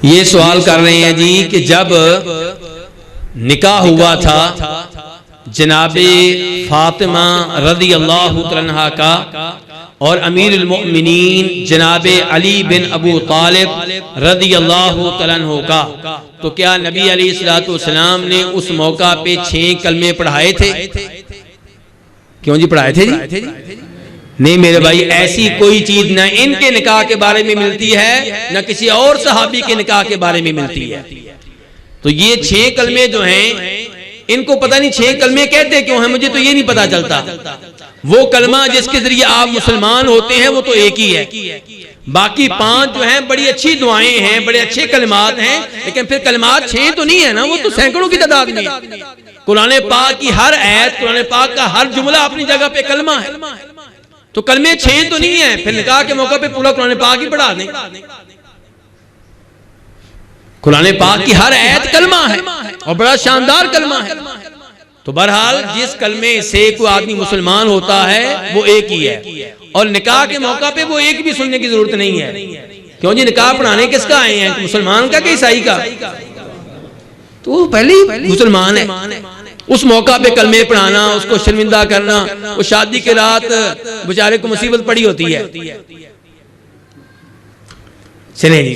ये सवाल कर रहे हैं जी कि जब निकाह हुआ था जनाबे फातिमा रज़ी अल्लाह तआला का और अमीरुल मोमिनीन जनाबे अली बिन अबू तालिब रज़ी अल्लाह तआला का, तो क्या नबी अलैहिस्सलातु वस्सलाम ने उस मौका पे 6 कलमे पढ़ाए थे? क्यों जी पढ़ाए थे जी? नहीं मेरे भाई, ऐसी कोई चीज ना इनके निकाह के बारे में मिलती है, न किसी और सहाबी के निकाह के बारे में मिलती है। तो ये 6 कलमे जो हैं, इनको पता नहीं 6 कलमे कहते क्यों हैं, मुझे तो ये नहीं पता चलता। वो कलमा जिसके जरिए आप मुसलमान होते हैं वो तो एक ही है, बाकी 5 जो हैं बड़ी अच्छी दुआएं हैं, बड़े अच्छे कलमात हैं, लेकिन फिर कलमात 6 तो नहीं है ना, वो तो सैकड़ों की तादाद में है। कुरान पाक की हर आयत, कुरान पाक का हर जुमला अपनी जगह पे कलमा है, तो कलमे 6 तो नहीं है। फिर निकाह के मौके पे पूरा कुरान पाक ही पढ़ा दें। कुरान पाक की हर आयत कलमा है और बड़ा शानदार कलमा है। तो बहरहाल जिस कलमे से कोई आदमी मुसलमान होता है वो एक ही है, और निकाह के मौका पे वो एक भी सुनने की जरूरत नहीं है। क्यों जी, निकाह पढ़ाने किसका आए हैं, मुसलमान का कि ईसाई का? तो वो पहले ही मुसलमान है। उस मौका पे कलमे पढ़ाना, उसको शर्मिंदा करना, वो शादी के रात बेचारे को मुसीबत पड़ी होती है। चले जी।